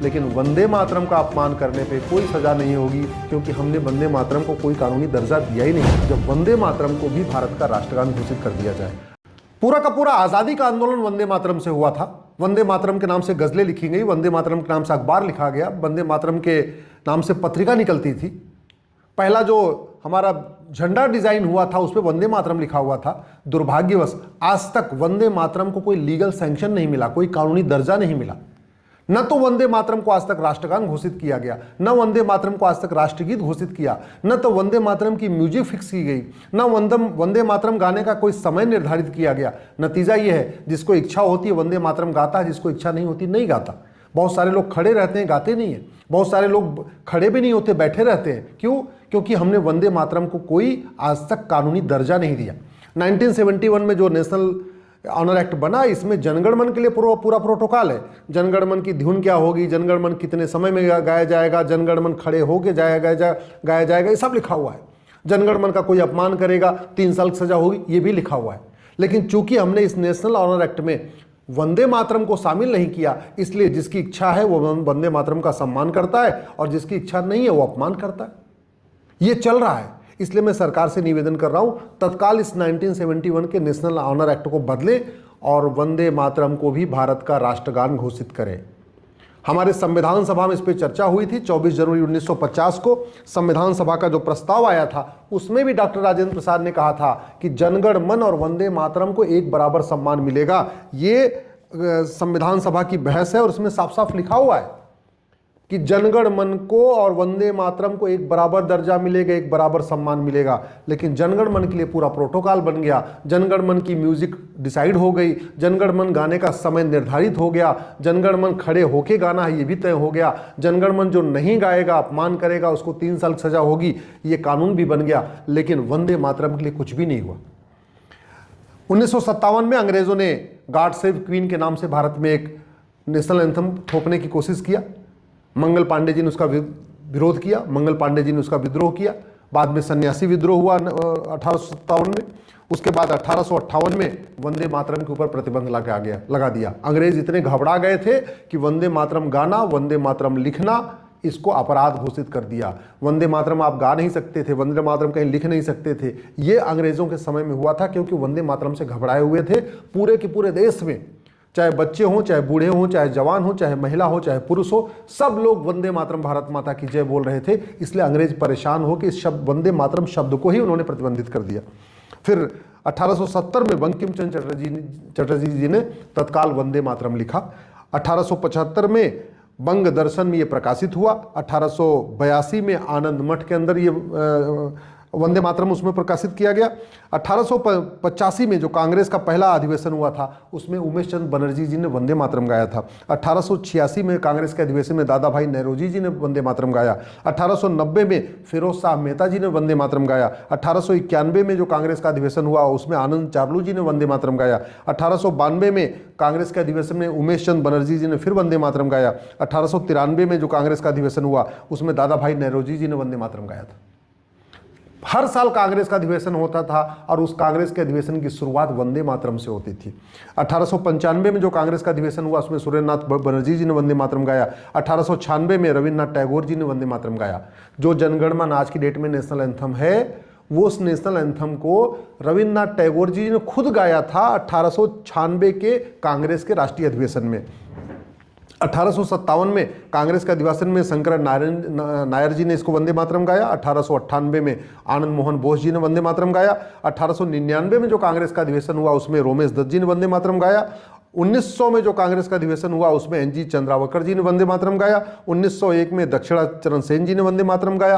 लेकिन वंदे मातरम का अपमान करने पे कोई सज़ा नहीं होगी, क्योंकि हमने वंदे मातरम को कोई कानूनी दर्जा दिया ही नहीं जब वंदे मातरम को भी भारत का राष्ट्रगान घोषित कर दिया जाए। पूरा का पूरा आज़ादी का आंदोलन वंदे मातरम से हुआ था। वंदे मातरम के नाम से गज़लें लिखी गई, वंदे मातरम के नाम से अखबार लिखा गया, वंदे मातरम के नाम से पत्रिका निकलती थी। पहला जो हमारा झंडा डिज़ाइन हुआ था उस पर वंदे मातरम लिखा हुआ था। दुर्भाग्यवश आज तक वंदे मातरम को कोई लीगल सैंक्शन नहीं मिला, कोई कानूनी दर्जा नहीं मिला। न तो वंदे मातरम को आज तक राष्ट्रगान घोषित किया गया, न वंदे मातरम को आज तक राष्ट्रगीत घोषित किया, न तो वंदे मातरम की म्यूजिक फिक्स की गई, न वंदे मातरम गाने का कोई समय निर्धारित किया गया। नतीजा यह है, जिसको इच्छा होती है वंदे मातरम गाता है, जिसको इच्छा नहीं होती नहीं गाता। बहुत सारे लोग खड़े रहते हैं, गाते नहीं है। बहुत सारे लोग खड़े भी नहीं होते, बैठे रहते हैं। क्यों? क्योंकि हमने वंदे मातरम को कोई आज तक कानूनी दर्जा नहीं दिया। 1971 में जो नेशनल ऑनर एक्ट बना, इसमें जनगण मन के लिए पूरा प्रोटोकॉल है। जनगण मन की धुन क्या होगी, जनगण मन कितने समय में गाया जाएगा, जनगण मन खड़े होके गाया जाएगा, ये सब लिखा हुआ है। जनगण मन का कोई अपमान करेगा 3 साल की सजा होगी, ये भी लिखा हुआ है। लेकिन चूंकि हमने इस नेशनल ऑनर एक्ट में वंदे मातरम को शामिल नहीं किया, इसलिए जिसकी इच्छा है वो वंदे मातरम का सम्मान करता है और जिसकी इच्छा नहीं है वो अपमान करता है। ये चल रहा है। इसलिए मैं सरकार से निवेदन कर रहा हूं, तत्काल इस 1971 के नेशनल ऑनर एक्ट को बदलें और वंदे मातरम को भी भारत का राष्ट्रगान घोषित करें। हमारे संविधान सभा में इस पर चर्चा हुई थी। 24 जनवरी 1950 को संविधान सभा का जो प्रस्ताव आया था उसमें भी डॉक्टर राजेंद्र प्रसाद ने कहा था कि जनगण मन और वंदे मातरम को एक बराबर सम्मान मिलेगा। ये संविधान सभा की बहस है और उसमें साफ साफ लिखा हुआ है कि जनगण मन को और वंदे मातरम को एक बराबर दर्जा मिलेगा, एक बराबर सम्मान मिलेगा। लेकिन जनगण मन के लिए पूरा प्रोटोकॉल बन गया, जनगण मन की म्यूजिक डिसाइड हो गई, जनगण मन गाने का समय निर्धारित हो गया, जनगण मन खड़े होके गाना है ये भी तय हो गया, जनगण मन जो नहीं गाएगा, अपमान करेगा, उसको 3 साल की सजा होगी, ये कानून भी बन गया। लेकिन वंदे मातरम के लिए कुछ भी नहीं हुआ। 1957 में अंग्रेजों ने गॉड सेव क्वीन के नाम से भारत में एक नेशनल एंथम थोपने की कोशिश किया। मंगल पांडे जी ने उसका विरोध किया, मंगल पांडे जी ने उसका विद्रोह किया। बाद में सन्यासी विद्रोह हुआ 1857 में। उसके बाद 1858 में वंदे मातरम के ऊपर प्रतिबंध लगा दिया। अंग्रेज इतने घबरा गए थे कि वंदे मातरम गाना, वंदे मातरम लिखना, इसको अपराध घोषित कर दिया। वंदे मातरम आप गा नहीं सकते थे, वंदे मातरम कहीं लिख नहीं सकते थे। ये अंग्रेजों के समय में हुआ था, क्योंकि वंदे मातरम से घबराए हुए थे। पूरे के पूरे देश में चाहे बच्चे हों, चाहे बूढ़े हों, चाहे जवान हो, चाहे महिला हो, चाहे पुरुष हो, सब लोग वंदे मातरम भारत माता की जय बोल रहे थे। इसलिए अंग्रेज परेशान हो कि इस शब्द वंदे मातरम शब्द को ही उन्होंने प्रतिबंधित कर दिया। फिर 1870 में बंकिम चंद्र चटर्जी जी ने तत्काल वंदे मातरम लिखा। 1875 में बंग दर्शन में ये प्रकाशित हुआ। 1882 में आनंद मठ के अंदर ये वंदे मातरम उसमें प्रकाशित किया गया। 1885 में जो कांग्रेस का पहला अधिवेशन हुआ था उसमें उमेश चंद्र बनर्जी जी ने वंदे मातरम गाया था। 1886 में कांग्रेस के अधिवेशन में दादा भाई नौरोजी जी ने वंदे मातरम गाया। 1890 में फिरोज शाह मेहता जी ने वंदे मातरम गाया। 1891 में जो कांग्रेस का अधिवेशन हुआ उसमें आनंद चार्लू जी ने वंदे मातरम गाया। 1892 में कांग्रेस के अधिवेशन में उमेश चंद्र बनर्जी जी ने फिर वंदे मातरम गाया। 1893 में जो कांग्रेस का अधिवेशन हुआ उसमें दादा भाई नौरोजी जी ने वंदे मातरम गाया था। हर साल कांग्रेस का अधिवेशन होता था और उस कांग्रेस के अधिवेशन की शुरुआत वंदे मातरम से होती थी। 1895 में जो कांग्रेस का अधिवेशन हुआ उसमें सुरेंद्रनाथ बनर्जी जी ने वंदे मातरम गाया। 1896 में रविन्द्रनाथ टैगोर जी ने वंदे मातरम गाया। जो जनगण मन आज की डेट में नेशनल एंथम है, वो उस नेशनल एंथम को रविन्द्रनाथ टैगोर जी ने खुद गाया था 1896 के कांग्रेस के राष्ट्रीय अधिवेशन में। 1857 में कांग्रेस के अधिवेशन में शंकर नायर जी ने इसको वंदे मातरम गाया। 1898 में आनंद मोहन बोस जी ने वंदे मातरम गाया। 1899 में जो कांग्रेस का अधिवेशन हुआ उसमें रोमेश दत्त जी ने वंदे मातरम गाया। 1900 में जो कांग्रेस का अधिवेशन हुआ उसमें एन जी चंद्रावकर जी ने वंदे मातरम गाया। 1901 में दक्षिणाचरण सेन जी ने वंदे मातरम गाया।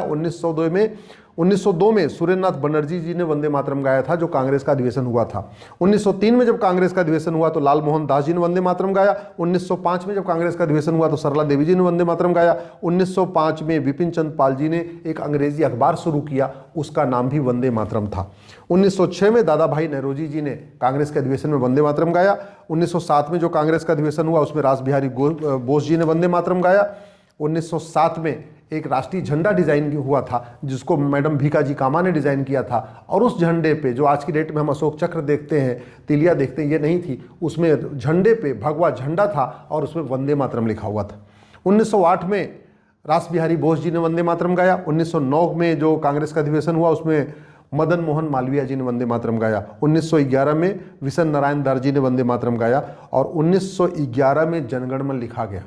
1902 में सुरेंद्रनाथ बनर्जी जी ने वंदे मातरम गाया था जो कांग्रेस का अधिवेशन हुआ था। 1903 में जब कांग्रेस का अधिवेशन हुआ तो लाल मोहन दास जी ने वंदे मातरम गाया। 1905 में जब कांग्रेस का अधिवेशन हुआ तो सरला देवी जी ने वंदे मातरम गाया। 1905 में विपिन चंद्र पाल जी ने एक अंग्रेजी अखबार शुरू किया, उसका नाम भी वंदे मातरम था। 1906 में दादा भाई नौरोजी जी ने कांग्रेस के अधिवेशन में वंदे मातरम गाया। 1907 में जो कांग्रेस का अधिवेशन हुआ उसमें रास बिहारी बोस जी ने वंदे मातरम गाया। 1907 में एक राष्ट्रीय झंडा डिजाइन हुआ था जिसको मैडम भीकाजी कामा ने डिजाइन किया था, और उस झंडे पे जो आज की डेट में हम अशोक चक्र देखते हैं, तिलिया देखते हैं, ये नहीं थी। उसमें झंडे पे भगवा झंडा था और उसमें वंदे मातरम लिखा हुआ था। 1908 में रास बिहारी बोस जी ने वंदे मातरम गाया। 1909 में जो कांग्रेस का अधिवेशन हुआ उसमें मदन मोहन मालवीय जी ने वंदे मातरम गाया। 1911 में विशन नारायण दार जी ने वंदे मातरम गाया और 1911 में जनगणमन लिखा गया।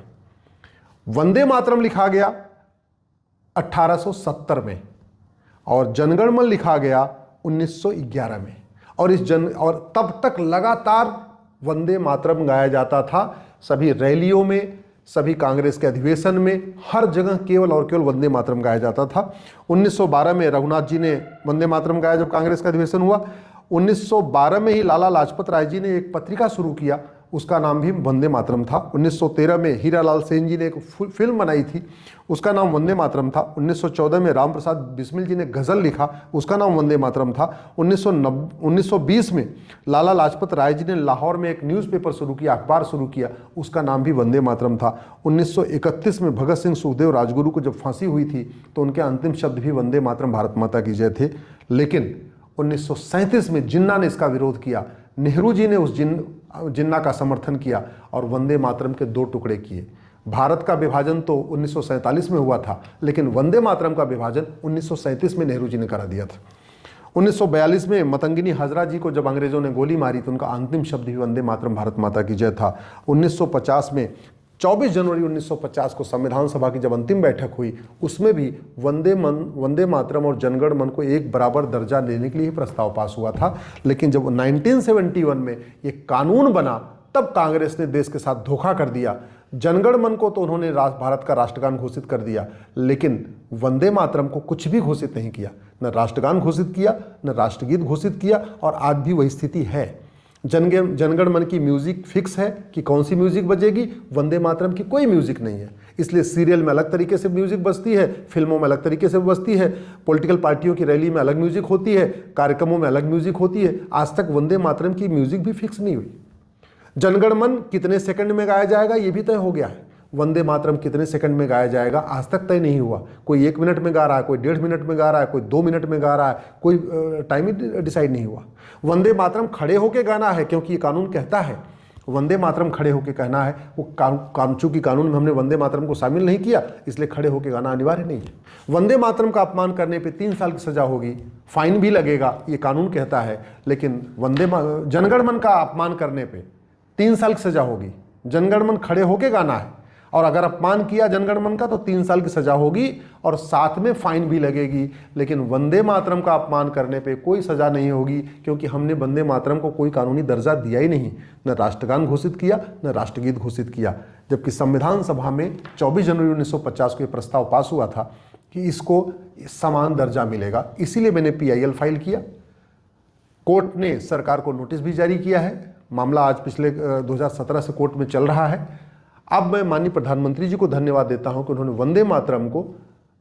वंदे मातरम लिखा गया 1870 में और जनगणमन लिखा गया 1911 में। और तब तक लगातार वंदे मातरम गाया जाता था, सभी रैलियों में, सभी कांग्रेस के अधिवेशन में, हर जगह केवल और केवल वंदे मातरम गाया जाता था। 1912 में रघुनाथ जी ने वंदे मातरम गाया जब कांग्रेस का अधिवेशन हुआ। 1912 में ही लाला लाजपत राय जी ने एक पत्रिका शुरू किया, उसका नाम भी वंदे मातरम था। 1913 में हीरालाल सेन जी ने एक फिल्म बनाई थी, उसका नाम वंदे मातरम था। 1914 में राम प्रसाद बिस्मिल जी ने गज़ल लिखा, उसका नाम वंदे मातरम था। 1920 में लाला लाजपत राय जी ने लाहौर में एक न्यूज़पेपर शुरू किया, अखबार शुरू किया, उसका नाम भी वंदे मातरम था। 1931 में भगत सिंह, सुखदेव, राजगुरु को जब फांसी हुई थी तो उनके अंतिम शब्द भी वंदे मातरम, भारत माता की जय थे। लेकिन 1937 में जिन्ना ने इसका विरोध किया, नेहरू जी ने उस जिन्ना का समर्थन किया और वंदे मातरम के दो टुकड़े किए। भारत का विभाजन तो 1947 में हुआ था, लेकिन वंदे मातरम का विभाजन 1937 में नेहरू जी ने करा दिया था। 1942 में मतंगिनी हजरा जी को जब अंग्रेजों ने गोली मारी तो उनका अंतिम शब्द भी वंदे मातरम, भारत माता की जय था। 1950 में 24 जनवरी 1950 को संविधान सभा की जब अंतिम बैठक हुई, उसमें भी वंदे मातरम और जनगण मन को एक बराबर दर्जा देने के लिए ही प्रस्ताव पास हुआ था। लेकिन जब 1971 में ये कानून बना तब कांग्रेस ने देश के साथ धोखा कर दिया। जनगण मन को तो उन्होंने भारत का राष्ट्रगान घोषित कर दिया, लेकिन वंदे मातरम को कुछ भी घोषित नहीं किया, न राष्ट्रगान घोषित किया, न राष्ट्रगीत घोषित किया, और आज भी वही स्थिति है। जनगण मन की म्यूजिक फिक्स है कि कौन सी म्यूजिक बजेगी, वंदे मातरम की कोई म्यूजिक नहीं है। इसलिए सीरियल में अलग तरीके से म्यूजिक बजती है, फिल्मों में अलग तरीके से बजती है, पॉलिटिकल पार्टियों की रैली में अलग म्यूजिक होती है, कार्यक्रमों में अलग म्यूजिक होती है। आज तक वंदे मातरम की म्यूजिक भी फिक्स नहीं हुई। जनगण मन कितने सेकंड में गाया जाएगा ये भी तय हो गया है, वंदे मातरम कितने सेकंड में गाया जाएगा आज तक तय नहीं हुआ। कोई 1 मिनट में गा रहा है, कोई 1.5 मिनट में गा रहा है, कोई 2 मिनट में गा रहा है, कोई टाइम ही डिसाइड नहीं हुआ। वंदे मातरम खड़े होके गाना है क्योंकि ये कानून कहता है वंदे मातरम खड़े होके कहना है। वो चूंकि कानून में हमने वंदे मातरम को शामिल नहीं किया, इसलिए खड़े होके गाना अनिवार्य नहीं है। वंदे मातरम का अपमान करने पे 3 साल की सजा होगी, फाइन भी लगेगा, ये कानून कहता है। लेकिन जनगण मन का अपमान करने पे 3 साल की सजा होगी। जनगण मन खड़े होके गाना है, और अगर अपमान किया जनगण मन का तो 3 साल की सजा होगी और साथ में फाइन भी लगेगी। लेकिन वंदे मातरम का अपमान करने पे कोई सजा नहीं होगी, क्योंकि हमने वंदे मातरम को कोई कानूनी दर्जा दिया ही नहीं, न राष्ट्रगान घोषित किया, न राष्ट्रगीत घोषित किया। जबकि संविधान सभा में 24 जनवरी 1950 को यह प्रस्ताव पास हुआ था कि इसको समान दर्जा मिलेगा। इसीलिए मैंने PIL फाइल किया। कोर्ट ने सरकार को नोटिस भी जारी किया है। मामला आज पिछले 2017 से कोर्ट में चल रहा है। अब मैं माननीय प्रधानमंत्री जी को धन्यवाद देता हूं कि उन्होंने वंदे मातरम को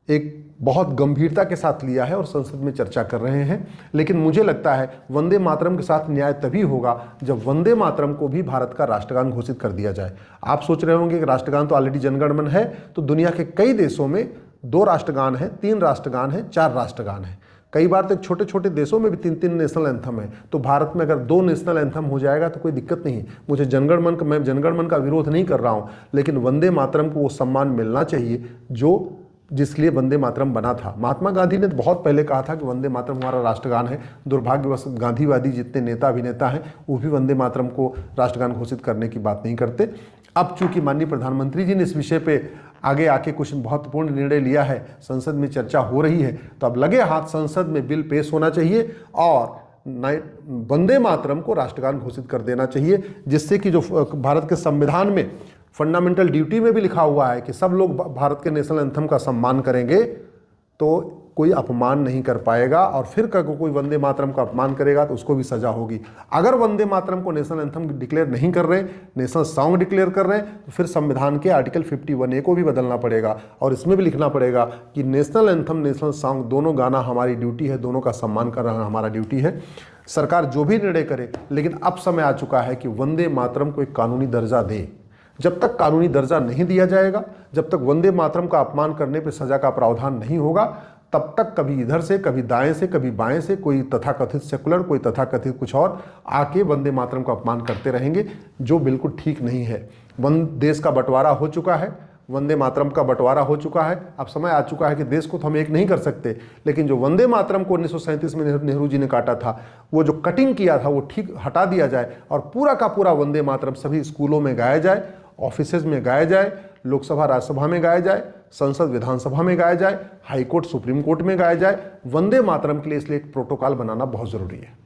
एक बहुत गंभीरता के साथ लिया है और संसद में चर्चा कर रहे हैं। लेकिन मुझे लगता है वंदे मातरम के साथ न्याय तभी होगा जब वंदे मातरम को भी भारत का राष्ट्रगान घोषित कर दिया जाए। आप सोच रहे होंगे कि राष्ट्रगान तो ऑलरेडी जनगण मन है, तो दुनिया के कई देशों में 2 राष्ट्रगान है, 3 राष्ट्रगान है, 4 राष्ट्रगान है। कई बार तो छोटे छोटे देशों में भी 3-3 नेशनल एंथम है। तो भारत में अगर 2 नेशनल एंथम हो जाएगा तो कोई दिक्कत नहीं। मैं जनगण मन का विरोध नहीं कर रहा हूँ, लेकिन वंदे मातरम को वो सम्मान मिलना चाहिए जो जिसके लिए वंदे मातरम बना था। महात्मा गांधी ने बहुत पहले कहा था कि वंदे मातरम हमारा राष्ट्रगान है। दुर्भाग्यवश गांधीवादी जितने नेता अभिनेता हैं वो भी वंदे मातरम को राष्ट्रगान घोषित करने की बात नहीं करते। अब चूंकि माननीय प्रधानमंत्री जी ने इस विषय पे आगे आके कुछ महत्वपूर्ण निर्णय लिया है, संसद में चर्चा हो रही है, तो अब लगे हाथ संसद में बिल पेश होना चाहिए और वंदे मातरम को राष्ट्रगान घोषित कर देना चाहिए, जिससे कि जो भारत के संविधान में फंडामेंटल ड्यूटी में भी लिखा हुआ है कि सब लोग भारत के नेशनल एंथम का सम्मान करेंगे, तो कोई अपमान नहीं कर पाएगा। और फिर कोई वंदे मातरम का अपमान करेगा तो उसको भी सजा होगी। अगर वंदे मातरम को नेशनल एंथम डिक्लेयर नहीं कर रहे, नेशनल सॉन्ग डिक्लेयर कर रहे हैं, तो फिर संविधान के आर्टिकल 51A को भी बदलना पड़ेगा और इसमें भी लिखना पड़ेगा कि नेशनल एंथम, नेशनल सॉन्ग दोनों गाना हमारी ड्यूटी है, दोनों का सम्मान करना हमारा ड्यूटी है। सरकार जो भी निर्णय करे, लेकिन अब समय आ चुका है कि वंदे मातरम को एक कानूनी दर्जा दे। जब तक कानूनी दर्जा नहीं दिया जाएगा, जब तक वंदे मातरम का अपमान करने पर सजा का प्रावधान नहीं होगा, तब तक कभी इधर से, कभी दाएं से, कभी बाएं से कोई तथाकथित सेकुलर, कोई तथाकथित कुछ और आके वंदे मातरम का अपमान करते रहेंगे, जो बिल्कुल ठीक नहीं है। देश का बंटवारा हो चुका है, वंदे मातरम का बंटवारा हो चुका है। अब समय आ चुका है कि देश को तो हम एक नहीं कर सकते, लेकिन जो वंदे मातरम को 1937 में नेहरू जी ने काटा था, वो जो कटिंग किया था वो ठीक हटा दिया जाए और पूरा का पूरा वंदे मातरम सभी स्कूलों में गाया जाए, ऑफिसेज में गाया जाए, लोकसभा राज्यसभा में गाया जाए, संसद विधानसभा में गाया जाए, हाईकोर्ट सुप्रीम कोर्ट में गाया जाए। वंदे मातरम के लिए इसलिए एक प्रोटोकॉल बनाना बहुत जरूरी है।